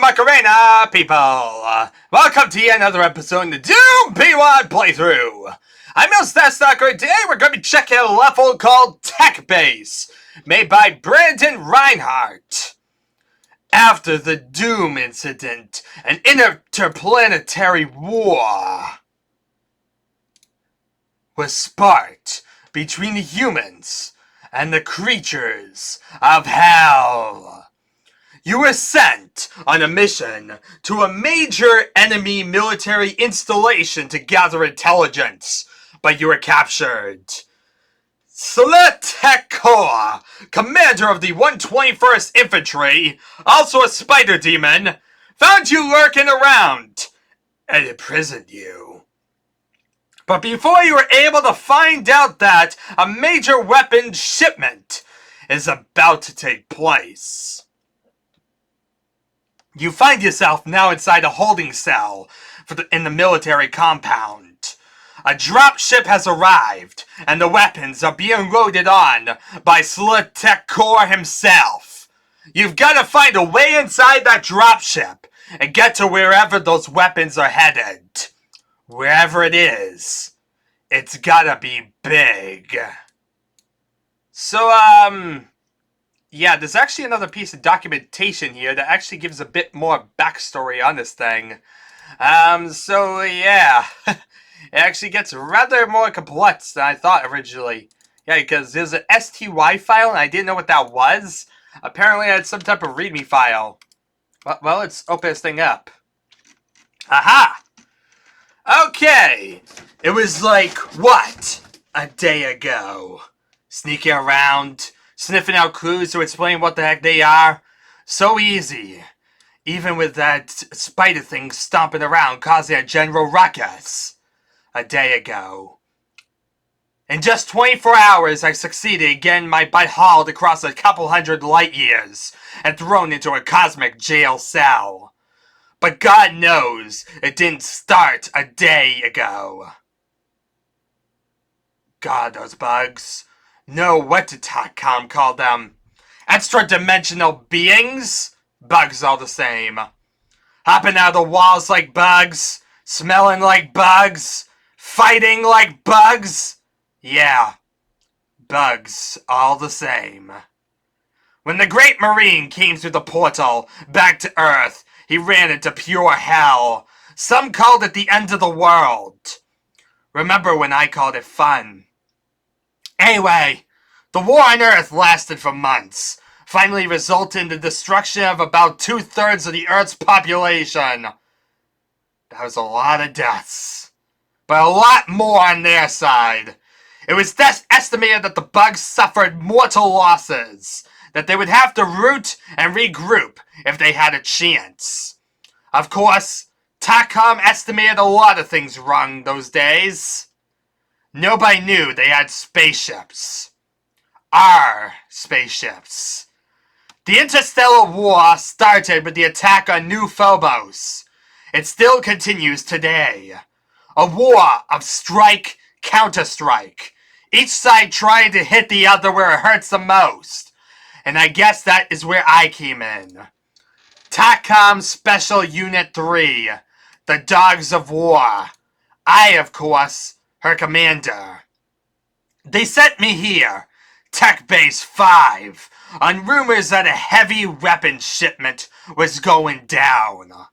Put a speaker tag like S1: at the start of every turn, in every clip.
S1: Macarena, people! Welcome to yet another episode in the Doom PWAD playthrough! I'm your Stalker. Today we're going to be checking a level called TECHBASE, made by Reinhart. After the Doom incident, an interplanetary war was sparked between the humans and the creatures of hell. You were sent on a mission to a major enemy military installation to gather intelligence, but you were captured. Tech commander of the 121st Infantry, also a spider demon, found you lurking around and imprisoned you. But before you were able to find out that a major weapons shipment is about to take place, you find yourself now inside a holding cell in the military compound. A dropship has arrived, and the weapons are being loaded on by TECHBASE himself. You've got to find a way inside that dropship and get to wherever those weapons are headed. Wherever it is, it's gotta be big. So, yeah, there's actually another piece of documentation here that actually gives a bit more backstory on this thing. So yeah, it actually gets rather more complex than I thought originally. Yeah, because there's an STY file and I didn't know what that was. Apparently I had some type of readme file. Well, let's open this thing up. Aha! Okay, it was like, what? A day ago. Sneaking around, sniffing out clues to explain what the heck they are. So easy. Even with that spider thing stomping around causing a general ruckus. A day ago. In just 24 hours, I succeeded in getting my butt hauled across a couple hundred light years and thrown into a cosmic jail cell. But God knows it didn't start a day ago. God, those bugs. Know what to TechCom call them. Extra-dimensional beings? Bugs all the same. Hopping out of the walls like bugs. Smelling like bugs. Fighting like bugs. Yeah. Bugs all the same. When the Great Marine came through the portal back to Earth, he ran into pure hell. Some called it the end of the world. Remember when I called it fun? Anyway, the war on Earth lasted for months, finally resulting in the destruction of about 2/3 of the Earth's population. That was a lot of deaths, but a lot more on their side. It was estimated that the bugs suffered mortal losses, that they would have to root and regroup if they had a chance. Of course, TechCom estimated a lot of things wrong those days. Nobody knew they had spaceships. Our spaceships. The interstellar war started with the attack on New Phobos. It still continues today. A war of strike, counter-strike. Each side trying to hit the other where it hurts the most. And I guess that is where I came in. TechCom Special Unit 3. The Dogs of War. I, of course, her commander. They sent me here, TECHBASE 5, on rumors that a heavy weapons shipment was going down.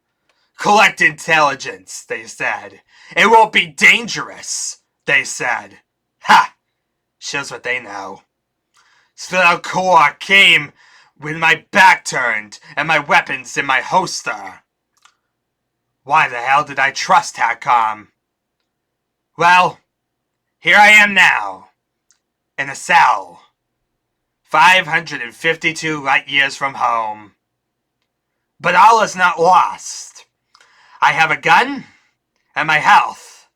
S1: Collect intelligence, they said. It won't be dangerous, they said. Ha! Shows what they know. TECHBASE came with my back turned and my weapons in my holster. Why the hell did I trust TechCom? Well, here I am now, in a cell, 552 light years from home. But all is not lost. I have a gun and my health.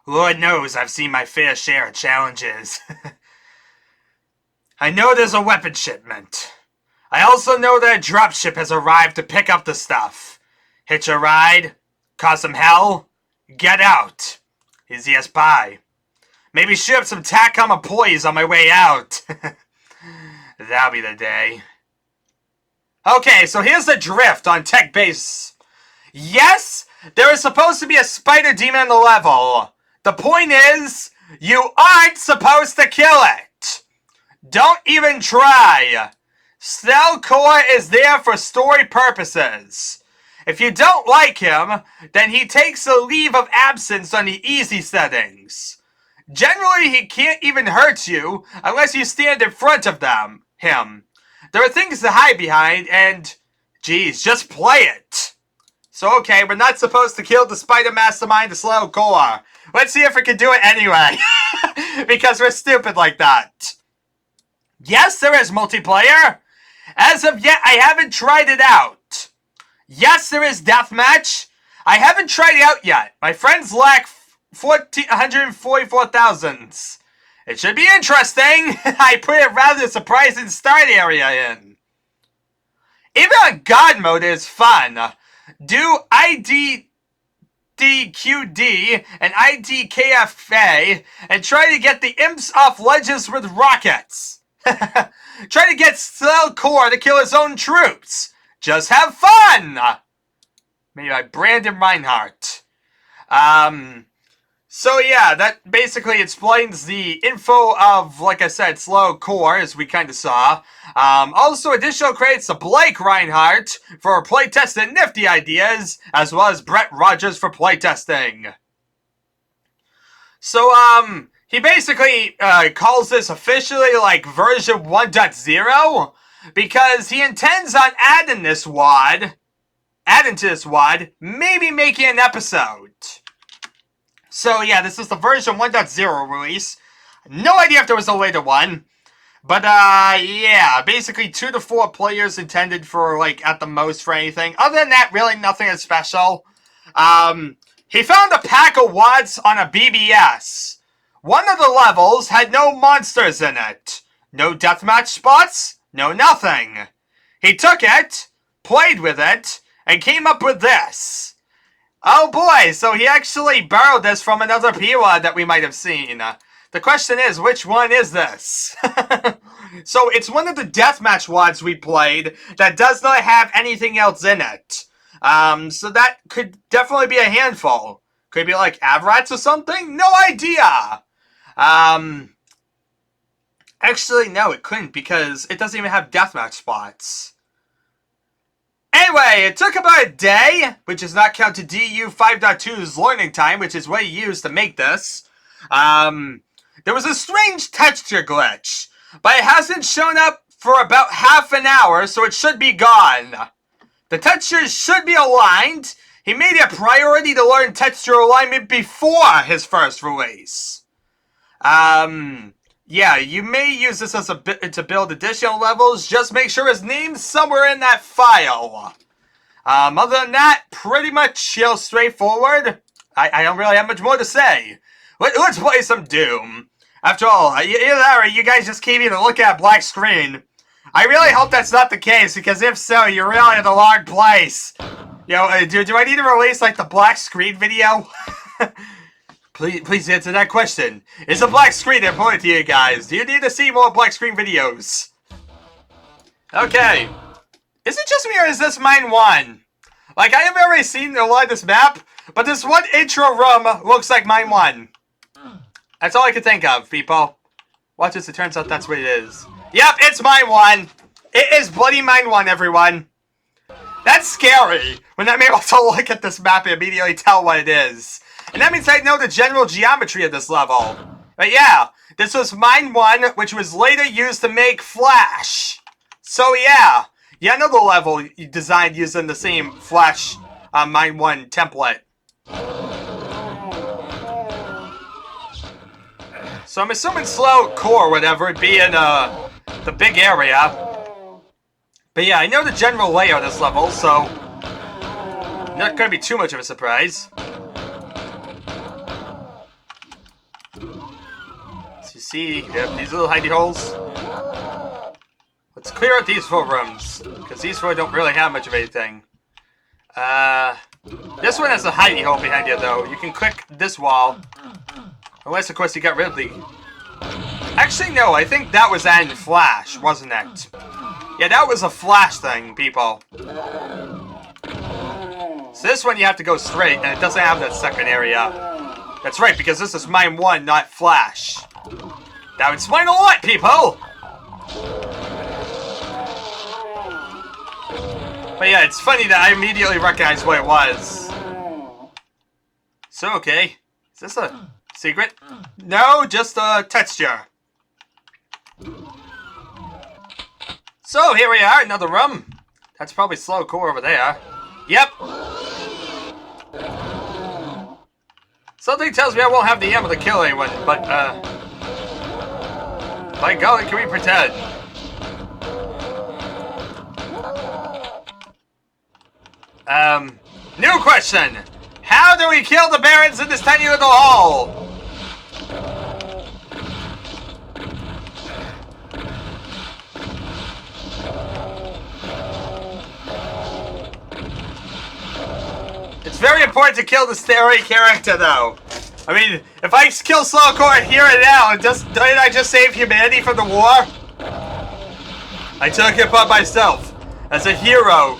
S1: Lord knows I've seen my fair share of challenges. I know there's a weapon shipment. I also know that a dropship has arrived to pick up the stuff. Hitch a ride, cause some hell, get out. Easy as pie. Maybe shoot up some TechCom employees on my way out. That'll be the day. Okay, so here's the drift on TECHBASE. Yes, there is supposed to be a spider demon on the level. The point is, you aren't supposed to kill it. Don't even try. Cell Core is there for story purposes. If you don't like him, then he takes a leave of absence on the easy settings. Generally, he can't even hurt you unless you stand in front of him. There are things to hide behind, and, geez, just play it. So, okay, we're not supposed to kill the Spider Mastermind, the Slow Core. Let's see if we can do it anyway. Because we're stupid like that. Yes, there is multiplayer. As of yet, I haven't tried it out. Yes, there is deathmatch. I haven't tried it out yet. My friends lack 144,000. It should be interesting. I put a rather surprising start area in. Even on God mode is fun. Do IDDQD and IDKFA and try to get the imps off ledges with rockets. Try to get Cell Core to kill his own troops. Just have fun! Made by Brandon Reinhart. So yeah, that basically explains the info of, like I said, Slow Core, as we kind of saw. Also, additional credits to Blake Reinhart for playtesting nifty ideas, as well as Brett Rogers for playtesting. So, he basically calls this officially like version 1.0 because he intends on adding to this WAD, maybe making an episode. So yeah, this is the version 1.0 release. No idea if there was a later one. But yeah, basically 2 to 4 players intended for, like, at the most for anything. Other than that, really nothing is special. He found a pack of WADs on a BBS. One of the levels had no monsters in it. No deathmatch spots, no nothing. He took it, played with it, and came up with this. Oh boy, so he actually borrowed this from another PWAD that we might have seen. The question is, which one is this? So it's one of the deathmatch WADs we played that does not have anything else in it. So that could definitely be a handful. Could it be like Avrats or something? No idea! Actually, no, it couldn't because it doesn't even have deathmatch spots. Anyway, it took about a day, which is not counted DU 5.2's learning time, which is what he used to make this. There was a strange texture glitch, but it hasn't shown up for about half an hour, so it should be gone. The textures should be aligned. He made it a priority to learn texture alignment before his first release. Yeah, you may use this as to build additional levels. Just make sure his name's somewhere in that file. Other than that, pretty much straightforward. I don't really have much more to say. Let's play some Doom. After all, you guys just keep even looking at a black screen. I really hope that's not the case, because if so, you're really in the wrong place. You know, do I need to release, like, the black screen video? Please answer that question. Is a black screen important to you guys? Do you need to see more black screen videos? Okay. Is it just me or is this mine one? Like, I have already seen a lot of this map, but this one intro room looks like mine one. That's all I can think of, people. Watch this, it turns out that's what it is. Yep, it's mine one. It is bloody mine one, everyone. That's scary when I'm able to look at this map and immediately tell what it is. And that means I know the general geometry of this level. But yeah, this was Mine 1, which was later used to make Flash. So yeah, another level designed using the same Flash Mine 1 template. So I'm assuming Slow Core or whatever would be in the big area. But yeah, I know the general layout of this level, so not gonna be too much of a surprise. So you see, these little hidey holes. Let's clear out these 4 rooms, because these 4 don't really have much of anything. This one has a hidey hole behind you, though. You can click this wall. Unless, of course, you got rid of the... Actually, no, I think that was in Flash, wasn't it? Yeah, that was a flash thing, people. So this one you have to go straight, and it doesn't have that second area. That's right, because this is mine 1, not flash. That would explain a lot, people! But yeah, it's funny that I immediately recognized what it was. So, okay. Is this a secret? No, just a texture. So, here we are, another room. That's probably slow core over there. Yep. Something tells me I won't have the ammo to kill anyone, but, by golly, can we pretend? New question! How do we kill the barons in this tiny little hole? It's very important to kill the story character, though. I mean, if I kill Slowcore here and now, didn't I just save humanity from the war? I took it upon myself, as a hero,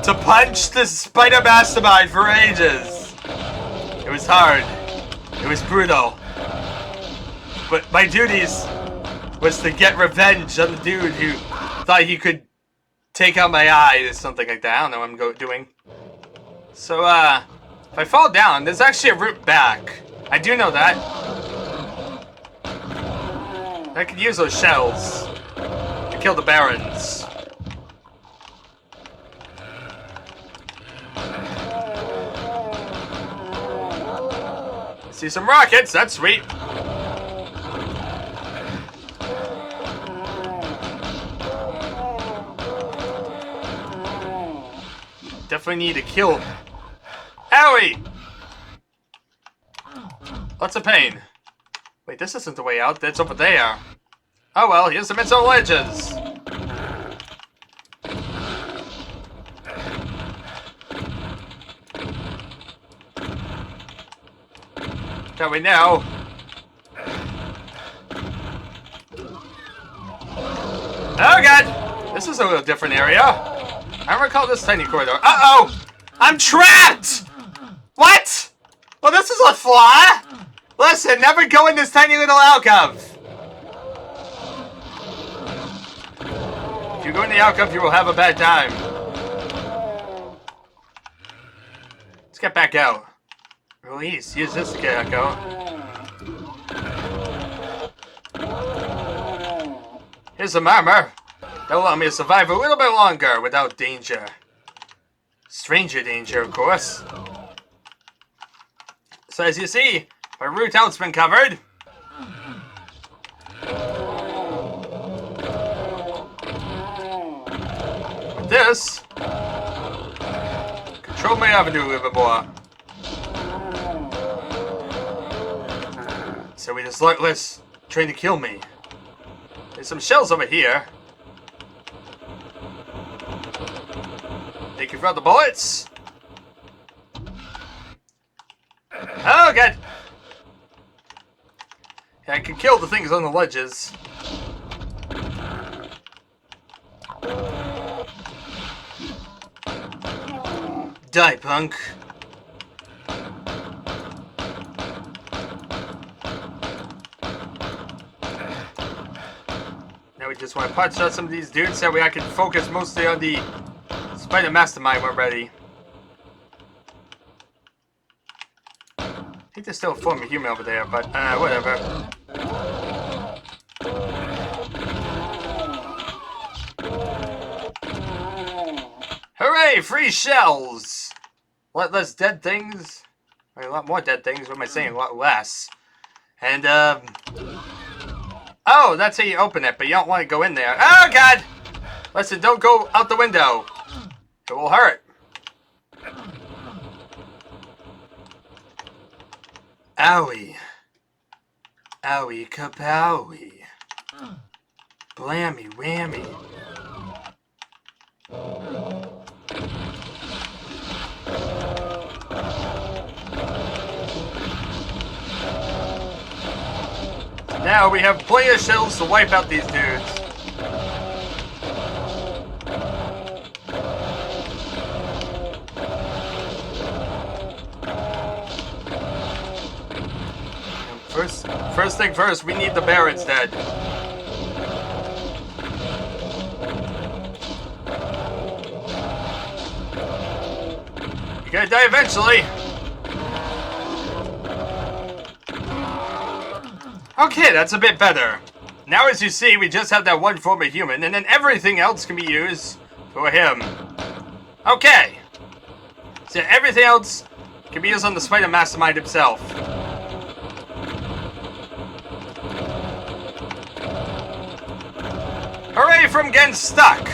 S1: to punch the spider mastermind for ages. It was hard. It was brutal. But my duties was to get revenge on the dude who thought he could take out my eye or something like that. I don't know what I'm doing. So, if I fall down, there's actually a route back. I do know that. I could use those shells to kill the barons. See some rockets, that's sweet. Definitely need to kill. Owie! Lots of pain. Wait, this isn't the way out. That's over there. Oh well, here's some its own ledges. That we know. Oh god! This is a little different area. I don't recall this tiny corridor. Uh-oh! I'm trapped! What? Well, this is a flaw. Listen, never go in this tiny little alcove. If you go in the alcove, you will have a bad time. Let's get back out. Release. Use this to get back out. Here's some armor. That will allow me to survive a little bit longer without danger. Stranger danger, of course. So as you see, my route out's been covered. With this, control my avenue a little bit more. So we just luckless trying to kill me. There's some shells over here. Thank you for all the bullets. Oh god. I can kill the things on the ledges. Die, punk. Now we just want to punch out some of these dudes so I can focus mostly on the Spider Mastermind when ready. I think there's still a form of human over there, but whatever. Hooray! Free shells! A lot less dead things. Or a lot more dead things. What am I saying? A lot less. And, oh, that's how you open it, but you don't want to go in there. Oh, God! Listen, don't go out the window. It will hurt. Owie. Owie kapowie. Blammy whammy. Now we have plenty of shells to wipe out these dudes. thing first, we need the bear instead. You're gonna die eventually. Okay, that's a bit better. Now as you see, we just have that one form of human, and then everything else can be used for him. Okay. So everything else can be used on the Spider Mastermind himself. Hooray from getting stuck!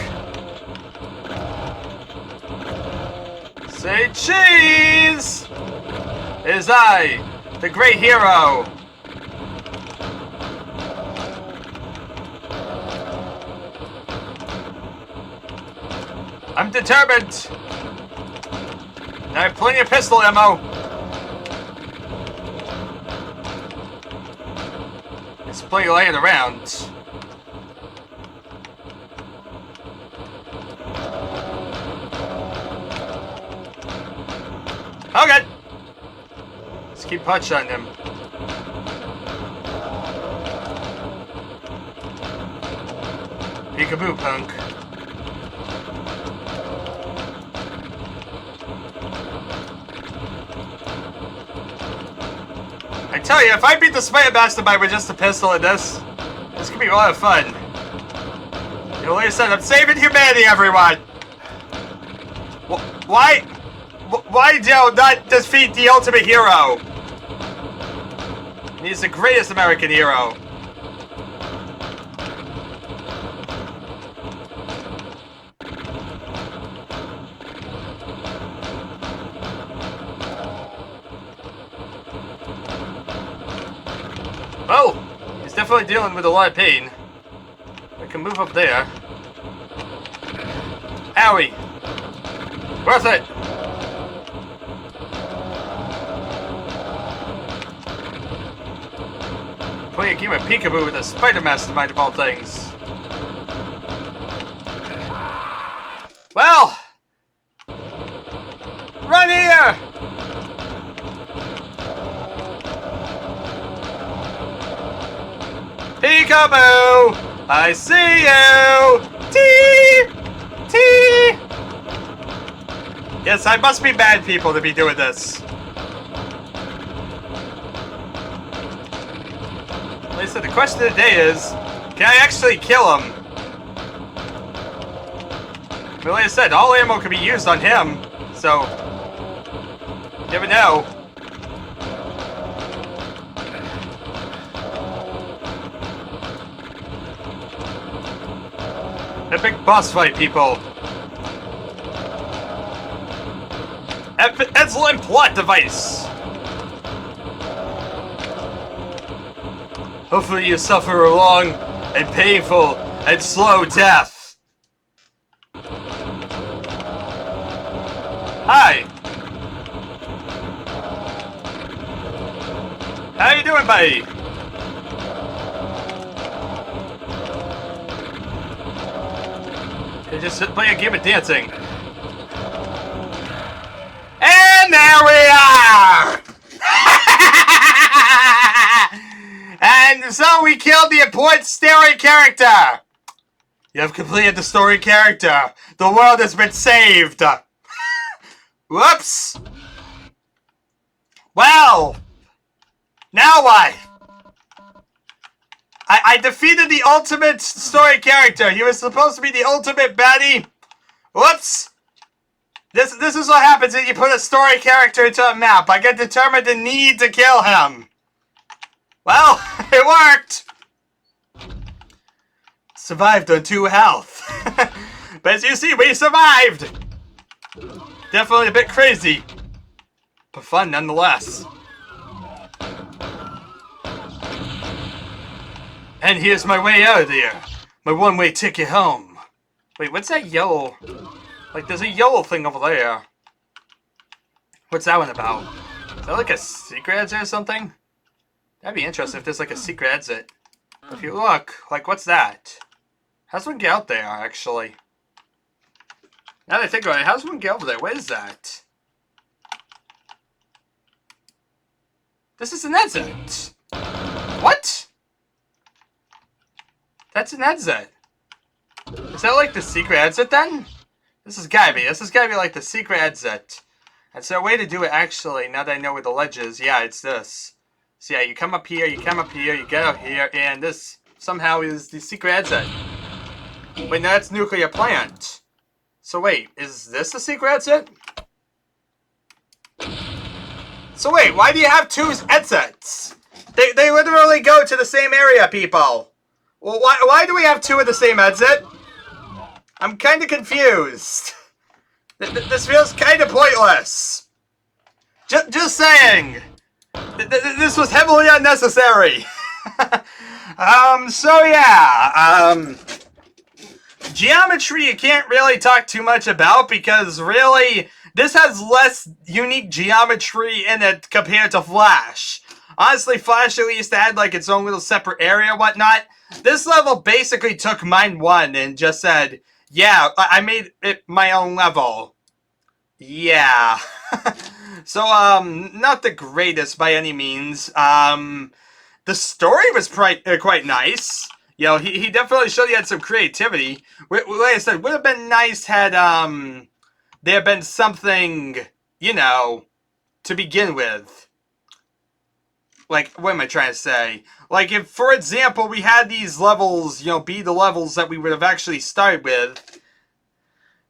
S1: Say cheese! It is I, the great hero. I'm determined. I have plenty of pistol ammo. There's plenty laying around. Okay. Let's keep punching on him. Peekaboo, punk. I tell you, if I beat the Spider Mastermind with just a pistol in this could be a lot of fun. You know, like I said, I'm saving humanity, everyone! Why do you not defeat the ultimate hero? He's the greatest American hero. Well, he's definitely dealing with a lot of pain. I can move up there. Owie! Worth it! Playing a game of peekaboo with a Spider Mastermind of all things. Well! Run here! Peekaboo! I see you! Tee! Tee! Yes, I must be bad people to be doing this. Like I said, the question of the day is, can I actually kill him? But like I said, all ammo can be used on him, so you never know. Epic boss fight, people. Excellent plot device. Hopefully you suffer a long and painful and slow death. Hi. How you doing, buddy? You just play a game of dancing. And there we are! And so we killed the important story character! You have completed the story character. The world has been saved. Whoops! Well, now what? I defeated the ultimate story character. He was supposed to be the ultimate baddie. Whoops! This is what happens when you put a story character into a map. I get determined the need to kill him. Well, it worked. Survived on 2 health. But as you see, we survived. Definitely a bit crazy, but fun nonetheless. And here's my way out of there. My one-way ticket home. Wait, what's that yellow? Like, there's a yellow thing over there. What's that one about? Is that like a secret exit or something? That'd be interesting if there's like a secret exit. If you look, like, what's that? How's one get out there, actually? Now that I think about it, how's one get over there? What is that? This is an exit. What? That's an exit. Is that like the secret exit then? This has gotta be like the secret exit. And so a way to do it actually, now that I know where the ledge is, yeah, it's this. So yeah, you come up here, you get up here, and this somehow is the secret exit. Wait, no, that's nuclear plant. So wait, is this the secret exit? So wait, why do you have two exits? They literally go to the same area, people. Well, why do we have two of the same exit? I'm kind of confused. This feels kind of pointless. Just saying. This was heavily unnecessary. So yeah, geometry you can't really talk too much about because really, this has less unique geometry in it compared to Flash. Honestly, Flash at least had like its own little separate area and whatnot. This level basically took Mine 1 and just said, yeah, I made it my own level. Yeah. So, not the greatest by any means. The story was quite nice. You know, he definitely showed he had some creativity. Like I said, would have been nice had, there had been something, you know, to begin with. Like, what am I trying to say? Like, if, for example, we had these levels, you know, be the levels that we would have actually started with. I'm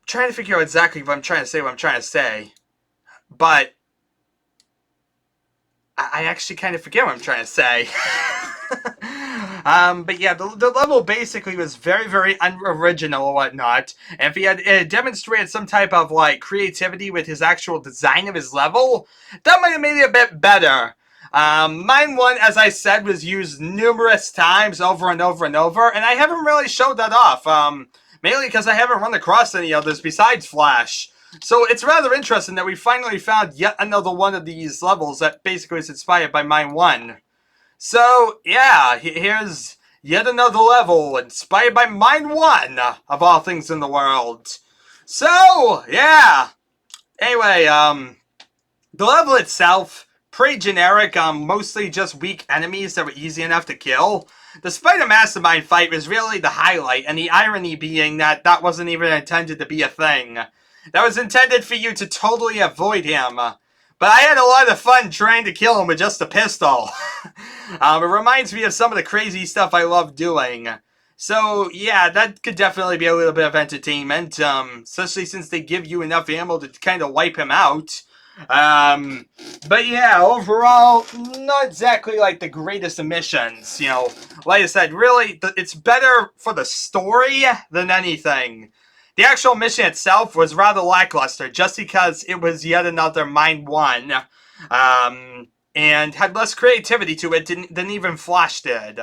S1: trying to figure out exactly what I'm trying to say. But I actually kind of forget what I'm trying to say. But yeah, the level basically was very, very unoriginal or whatnot. And if he had demonstrated some type of, like, creativity with his actual design of his level, that might have made it a bit better. Mine 1, as I said, was used numerous times over and over and over, and I haven't really showed that off. Mainly because I haven't run across any others besides Flash. So it's rather interesting that we finally found yet another one of these levels that basically is inspired by Mine 1. So, yeah, here's yet another level inspired by Mine 1, of all things in the world. So, yeah. Anyway, the level itself, pretty generic, mostly just weak enemies that were easy enough to kill. The Spider-Mastermind fight was really the highlight, and the irony being that that wasn't even intended to be a thing. That was intended for you to totally avoid him. But I had a lot of fun trying to kill him with just a pistol. It reminds me of some of the crazy stuff I love doing. So, yeah, that could definitely be a little bit of entertainment, especially since they give you enough ammo to kind of wipe him out. But yeah, overall, not exactly like the greatest of missions, you know. Like I said, really, it's better for the story than anything. The actual mission itself was rather lackluster, just because it was yet another Mine 1, and had less creativity to it than even Flash did.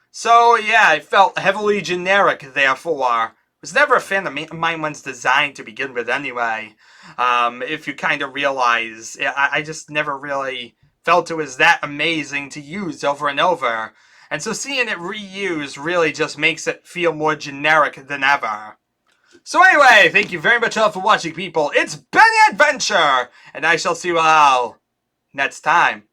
S1: So yeah, it felt heavily generic, therefore. Was never a fan of Mine 1's design to begin with anyway. If you kind of realize, I just never really felt it was that amazing to use over and over. And so seeing it reused really just makes it feel more generic than ever. So anyway, thank you very much all for watching, people. It's been an adventure, and I shall see you all next time.